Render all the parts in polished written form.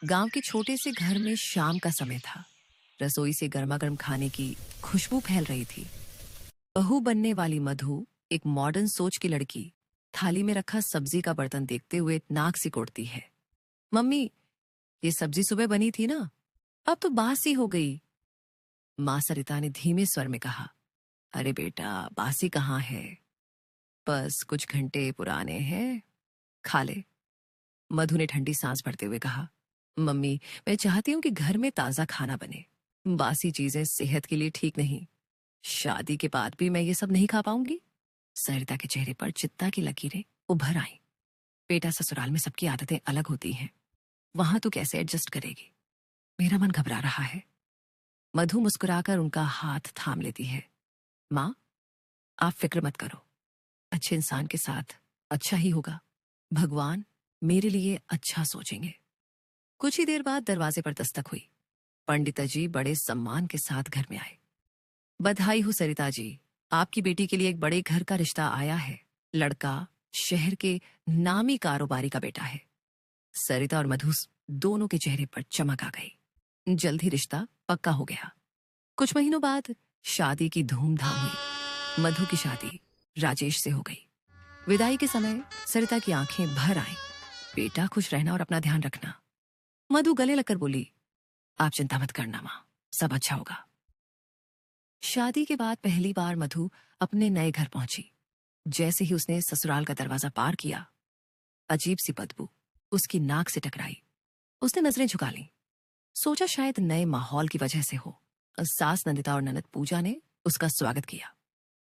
गांव के छोटे से घर में शाम का समय था। रसोई से गर्मा गर्म खाने की खुशबू फैल रही थी। बहू बनने वाली मधु, एक मॉडर्न सोच की लड़की, थाली में रखा सब्जी का बर्तन देखते हुए नाक सिकोड़ती है। मम्मी, ये सब्जी सुबह बनी थी ना, अब तो बासी हो गई। माँ सरिता ने धीमे स्वर में कहा। अरे बेटा, बासी कहाँ है, बस कुछ घंटे पुराने हैं, खा ले। मधु ने ठंडी सांस भरते हुए कहा। मम्मी, मैं चाहती हूँ कि घर में ताजा खाना बने। बासी चीजें सेहत के लिए ठीक नहीं। शादी के बाद भी मैं ये सब नहीं खा पाऊंगी। सरिता के चेहरे पर चिंता की लकीरें उभर आईं। बेटा, ससुराल में सबकी आदतें अलग होती हैं, वहां तू कैसे एडजस्ट करेगी? मेरा मन घबरा रहा है। मधु मुस्कुराकर उनका हाथ थाम लेती है। माँ, आप फिक्र मत करो, अच्छे इंसान के साथ अच्छा ही होगा। भगवान मेरे लिए अच्छा सोचेंगे। कुछ ही देर बाद दरवाजे पर दस्तक हुई। पंडिता जी बड़े सम्मान के साथ घर में आए। बधाई हो सरिता जी, आपकी बेटी के लिए एक बड़े घर का रिश्ता आया है। लड़का शहर के नामी कारोबारी का बेटा है। सरिता और मधु दोनों के चेहरे पर चमक आ गई। जल्द ही रिश्ता पक्का हो गया। कुछ महीनों बाद शादी की धूमधाम हुई। मधु की शादी राजेश से हो गई। विदाई के समय सरिता की आंखें भर आईं। बेटा, खुश रहना और अपना ध्यान रखना। मधु गले लगकर बोली, आप चिंता मत करना माँ, सब अच्छा होगा। शादी के बाद पहली बार मधु अपने नए घर पहुंची। जैसे ही उसने ससुराल का दरवाजा पार किया, अजीब सी बदबू उसकी नाक से टकराई। उसने नजरें झुका लीं। सोचा शायद नए माहौल की वजह से हो। सास नंदिता और ननद पूजा ने उसका स्वागत किया।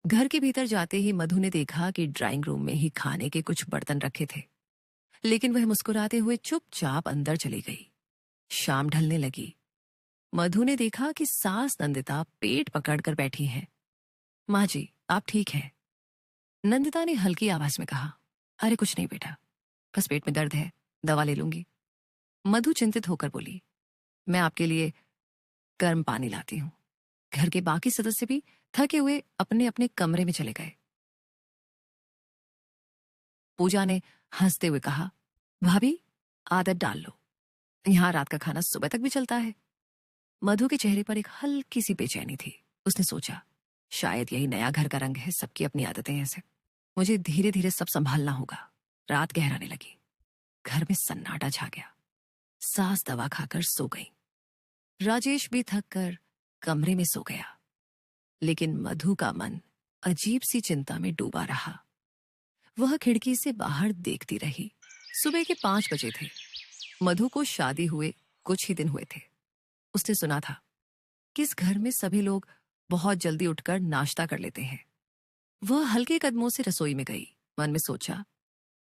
घर के भीतर जाते ही मधु ने देखा कि ड्राइंग रूम में ही खाने के कुछ बर्तन रखे थे, लेकिन वह मुस्कुराते हुए चुपचाप अंदर चली गई। शाम ढलने लगी। मधु ने देखा कि सास नंदिता पेट पकड़कर बैठी हैं। माँ जी, आप ठीक हैं? नंदिता ने हल्की आवाज में कहा। अरे कुछ नहीं बेटा, बस पेट में दर्द है, दवा ले लूंगी। मधु चिंतित होकर बोली, मैं आपके लिए गर्म पानी लाती हूँ। घर के बाकी सदस्य भी थके हुए अपने अपने कमरे में चले गए। पूजा ने हंसते हुए कहा, भाभी, आदत डाल लो, यहाँ रात का खाना सुबह तक भी चलता है। मधु के चेहरे पर एक हल्की सी बेचैनी थी। उसने सोचा, शायद यही नया घर का रंग है, सबकी अपनी आदतें ऐसे। मुझे धीरे धीरे सब संभालना होगा। रात गहराने लगी। घर में सन्नाटा छा गया। सास दवा खाकर सो गई। राजेश भी थक कर कमरे में सो गया। लेकिन मधु का मन अजीब सी चिंता में डूबा रहा। वह खिड़की से बाहर देखती रही। सुबह के 5 बजे थे। मधु को शादी हुए कुछ ही दिन हुए थे। उसने सुना था कि इस घर में सभी लोग बहुत जल्दी उठकर नाश्ता कर लेते हैं। वह हल्के कदमों से रसोई में गई। मन में सोचा,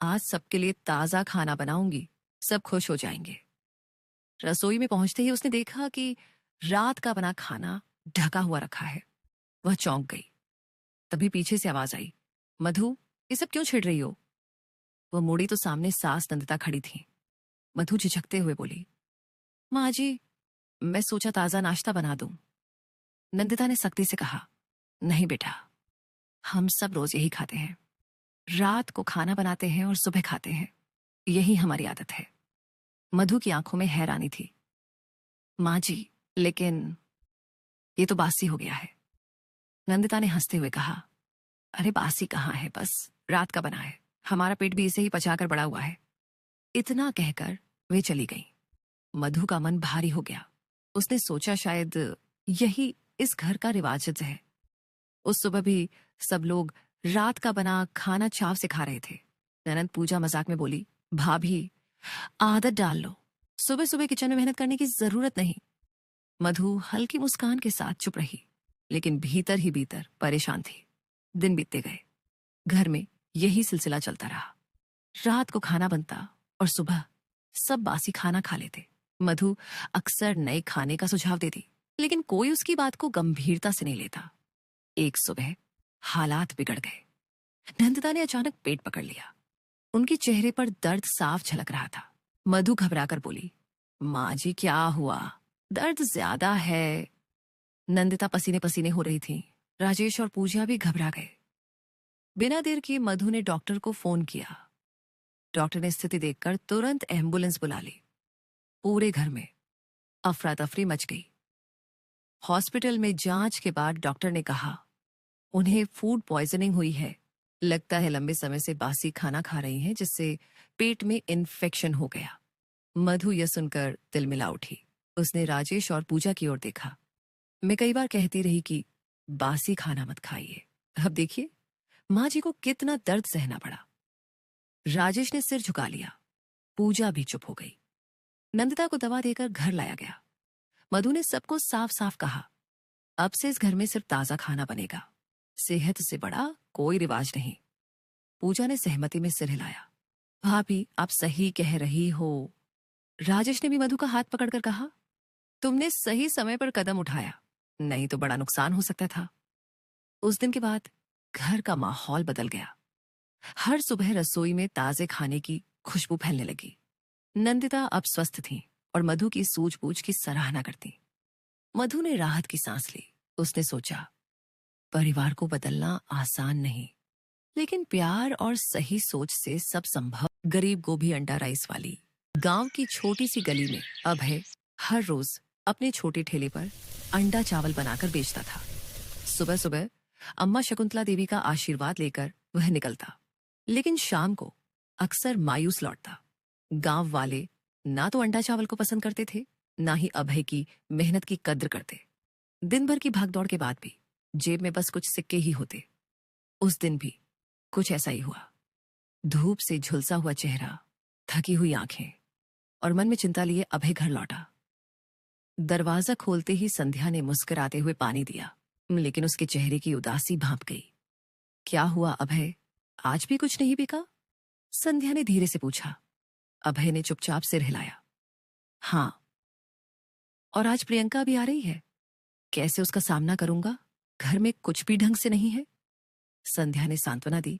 आज सबके लिए ताजा खाना बनाऊंगी, सब खुश हो जाएंगे। रसोई में पहुंचते ही उसने देखा कि रात का बना खाना ढका हुआ रखा है। वह चौंक गई। तभी पीछे से आवाज आई, मधु, ये सब क्यों छिड़ रही हो? वह मुड़ी तो सामने सास नंदिता खड़ी थी। मधु झिझकते हुए बोली, माँ जी, मैं सोचा ताजा नाश्ता बना दूं। नंदिता ने सख्ती से कहा, नहीं बेटा, हम सब रोज यही खाते हैं। रात को खाना बनाते हैं और सुबह खाते हैं, यही हमारी आदत है। मधु की आंखों में हैरानी थी। माँ जी, लेकिन ये तो बासी हो गया है। नंदिता ने हंसते हुए कहा, अरे बासी कहाँ है, बस रात का बना है। हमारा पेट भी इसे ही पचाकर बड़ा हुआ है। इतना कहकर वे चली गईं। मधु का मन भारी हो गया। उसने सोचा शायद यही इस घर का रिवाज है। उस सुबह भी सब लोग रात का बना खाना चाव से खा रहे थे। ननद पूजा मजाक में बोली, भाभी, आदत डाल लो, सुबह सुबह किचन में मेहनत करने की जरूरत नहीं। मधु हल्की मुस्कान के साथ चुप रही, लेकिन भीतर ही भीतर परेशान थी। दिन बीतते गए। घर में यही सिलसिला चलता रहा। रात को खाना बनता और सुबह सब बासी खाना खा लेते। मधु अक्सर नए खाने का सुझाव देती, लेकिन कोई उसकी बात को गंभीरता से नहीं लेता। एक सुबह हालात बिगड़ गए। नंदिता ने अचानक पेट पकड़ लिया। उनके चेहरे पर दर्द साफ झलक रहा था। मधु घबराकर बोली, माँ जी, क्या हुआ? दर्द ज्यादा है। नंदिता पसीने पसीने हो रही थी। राजेश और पूजा भी घबरा गए। बिना देर किए मधु ने डॉक्टर को फोन किया। डॉक्टर ने स्थिति देखकर तुरंत एम्बुलेंस बुला ली। पूरे घर में अफरा तफरी मच गई। हॉस्पिटल में जांच के बाद डॉक्टर ने कहा उन्हें फूड पॉइजनिंग हुई है। लगता है लंबे समय से बासी खाना खा रही हैं, जिससे पेट में इन्फेक्शन हो गया। मधु यह सुनकर तिलमिला उठी। उसने राजेश और पूजा की ओर देखा। मैं कई बार कहती रही कि बासी खाना मत खाइए, अब देखिए माँ जी को कितना दर्द सहना पड़ा। राजेश ने सिर झुका लिया। पूजा भी चुप हो गई। नंदिता को दवा देकर घर लाया गया। मधु ने सबको साफ साफ कहा, अब से इस घर में सिर्फ ताजा खाना बनेगा, सेहत से बड़ा कोई रिवाज नहीं। पूजा ने सहमति में सिर हिलाया। भाभी, आप सही कह रही हो। राजेश ने भी मधु का हाथ पकड़कर कहा, तुमने सही समय पर कदम उठाया, नहीं तो बड़ा नुकसान हो सकता था। उस दिन के बाद घर का माहौल बदल गया। हर सुबह रसोई में ताजे खाने की खुशबू फैलने लगी। नंदिता अब स्वस्थ थी और मधु की सूझबूझ की सराहना करती। मधु ने राहत की सांस ली। उसने सोचा, परिवार को बदलना आसान नहीं, लेकिन प्यार और सही सोच से सब संभव। गरीब गोभी अंडा राइस वाली गांव की छोटी सी गली में अभय हर रोज अपने छोटे ठेले पर अंडा चावल बनाकर बेचता था। सुबह सुबह अम्मा शकुंतला देवी का आशीर्वाद लेकर वह निकलता, लेकिन शाम को अक्सर मायूस लौटता। गांव वाले ना तो अंडा चावल को पसंद करते थे, ना ही अभय की मेहनत की कद्र करते। दिन भर की भागदौड़ के बाद भी जेब में बस कुछ सिक्के ही होते। उस दिन भी कुछ ऐसा ही हुआ। धूप से झुलसा हुआ चेहरा, थकी हुई आंखें और मन में चिंता लिए अभय घर लौटा। दरवाजा खोलते ही संध्या ने मुस्कुराते हुए पानी दिया, लेकिन उसके चेहरे की उदासी भांप गई। क्या हुआ अभय, आज भी कुछ नहीं बिका? संध्या ने धीरे से पूछा। अभय ने चुपचाप सिर हिलाया। हाँ, और आज प्रियंका भी आ रही है, कैसे उसका सामना करूंगा? घर में कुछ भी ढंग से नहीं है। संध्या ने सांत्वना दी।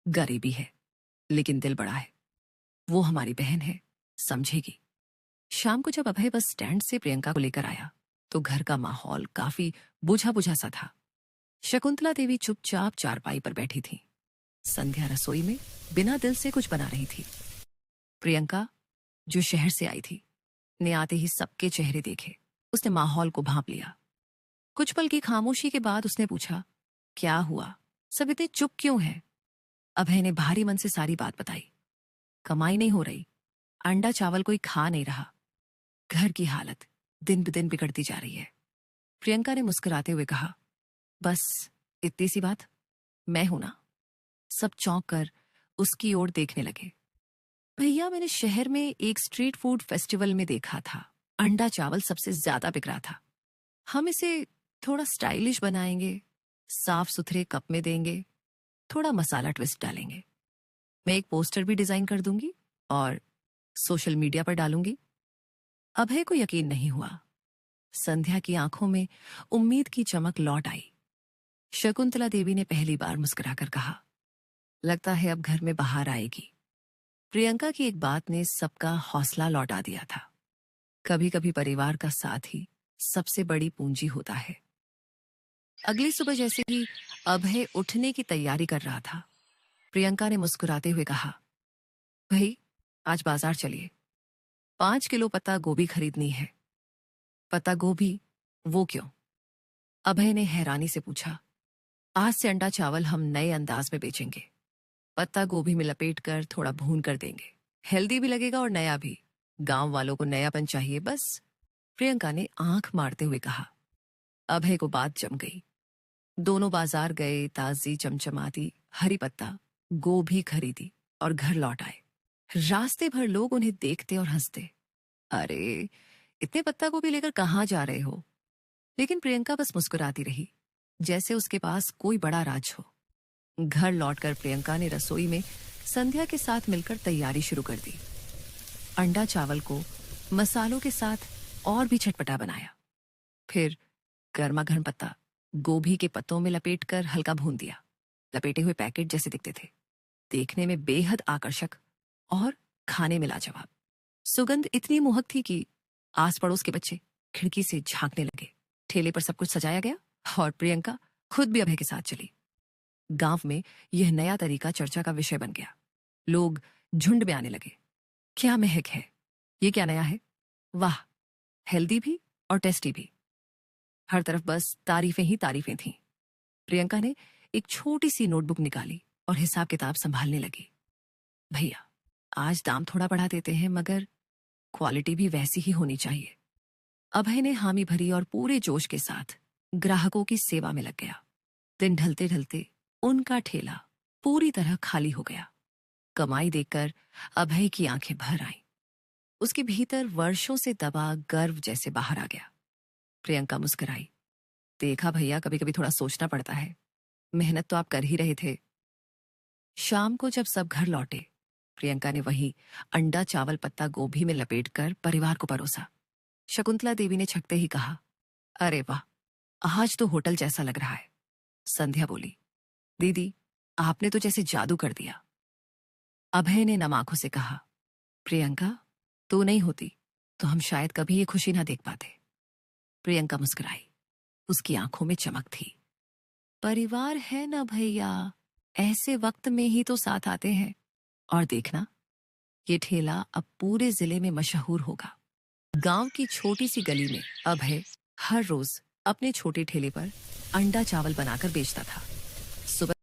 गरीबी है, लेकिन दिल बड़ा है। वो हमारी बहन है, समझेगी। शाम को जब अभय बस स्टैंड से प्रियंका को लेकर आया तो घर का माहौल काफी बुझा बुझा सा था। शकुंतला देवी चुपचाप चारपाई पर बैठी थी। संध्या रसोई में बिना दिल से कुछ बना रही थी। प्रियंका, जो शहर से आई थी, ने आते ही सबके चेहरे देखे। उसने माहौल को भांप लिया। कुछ पल की खामोशी के बाद उसने पूछा, क्या हुआ, सब इतने चुप क्यों है? अभय ने भारी मन से सारी बात बताई। कमाई नहीं हो रही, अंडा चावल कोई खा नहीं रहा, घर की हालत दिन ब दिन बिगड़ती जा रही है। प्रियंका ने मुस्कुराते हुए कहा, बस इतनी सी बात? मैं हूं ना। सब चौंक कर उसकी ओर देखने लगे। भैया, मैंने शहर में एक स्ट्रीट फूड फेस्टिवल में देखा था, अंडा चावल सबसे ज्यादा बिक रहा था। हम इसे थोड़ा स्टाइलिश बनाएंगे, साफ सुथरे कप में देंगे, थोड़ा मसाला ट्विस्ट डालेंगे। मैं एक पोस्टर भी डिजाइन कर दूंगी और सोशल मीडिया पर डालूंगी। अभय को यकीन नहीं हुआ। संध्या की आंखों में उम्मीद की चमक लौट आई। शकुंतला देवी ने पहली बार मुस्कुराकर कहा, लगता है अब घर में बाहर आएगी। प्रियंका की एक बात ने सबका हौसला लौटा दिया था। कभी कभी परिवार का साथ ही सबसे बड़ी पूंजी होता है। अगली सुबह जैसे ही अभय उठने की तैयारी कर रहा था, प्रियंका ने मुस्कुराते हुए कहा, भाई आज बाजार चलिए, 5 किलो पत्ता गोभी खरीदनी है। पत्ता गोभी? वो क्यों? अभय ने हैरानी से पूछा। आज से अंडा चावल हम नए अंदाज में बेचेंगे। पत्ता गोभी में लपेट कर थोड़ा भून कर देंगे, हेल्दी भी लगेगा और नया भी। गांव वालों को नयापन चाहिए बस। प्रियंका ने आंख मारते हुए कहा। अभय को बात जम गई। दोनों बाजार गए, ताजी चमचमाती हरी पत्ता गोभी खरीदी और घर लौट आए। रास्ते भर लोग उन्हें देखते और हंसते। अरे, इतने पत्ता गोभी लेकर कहाँ जा रहे हो? लेकिन प्रियंका बस मुस्कुराती रही, जैसे उसके पास कोई बड़ा राज हो। घर लौटकर प्रियंका ने रसोई में संध्या के साथ मिलकर तैयारी शुरू कर दी। अंडा चावल को मसालों के साथ और भी चटपटा बनाया। फिर गर्मा गर्म पत्ता गोभी के पत्तों में लपेटकर हल्का भून दिया। लपेटे हुए पैकेट जैसे दिखते थे, देखने में बेहद आकर्षक और खाने में लाजवाब। सुगंध इतनी मोहक थी कि आस पड़ोस के बच्चे खिड़की से झांकने लगे। ठेले पर सब कुछ सजाया गया और प्रियंका खुद भी अभय के साथ चली। गांव में यह नया तरीका चर्चा का विषय बन गया। लोग झुंड में आने लगे। क्या महक है, ये क्या नया है? वाह, हेल्दी भी और टेस्टी भी। हर तरफ बस तारीफें ही तारीफें थीं। प्रियंका ने एक छोटी सी नोटबुक निकाली और हिसाब किताब संभालने लगी। भैया, आज दाम थोड़ा बढ़ा देते हैं, मगर क्वालिटी भी वैसी ही होनी चाहिए। अभय ने हामी भरी और पूरे जोश के साथ ग्राहकों की सेवा में लग गया। दिन ढलते ढलते उनका ठेला पूरी तरह खाली हो गया। कमाई देखकर अभय की आंखें भर आईं। उसके भीतर वर्षों से दबा गर्व जैसे बाहर आ गया। प्रियंका मुस्कुराई। देखा भैया, कभी कभी थोड़ा सोचना पड़ता है। मेहनत तो आप कर ही रहे थे। शाम को जब सब घर लौटे, प्रियंका ने वही अंडा चावल पत्ता गोभी में लपेटकर परिवार को परोसा। शकुंतला देवी ने छकते ही कहा, अरे वाह, आज तो होटल जैसा लग रहा है। संध्या बोली, दीदी, आपने तो जैसे जादू कर दिया। अभय ने नम आंखों से कहा, प्रियंका, तू नहीं होती तो हम शायद कभी ये खुशी ना देख पाते। प्रियंका मुस्कुराई। उसकी आंखों में चमक थी। परिवार है ना भैया, ऐसे वक्त में ही तो साथ आते हैं। और देखना, ये ठेला अब पूरे जिले में मशहूर होगा। गांव की छोटी सी गली में अभय हर रोज अपने छोटे ठेले पर अंडा चावल बनाकर बेचता था। सुबह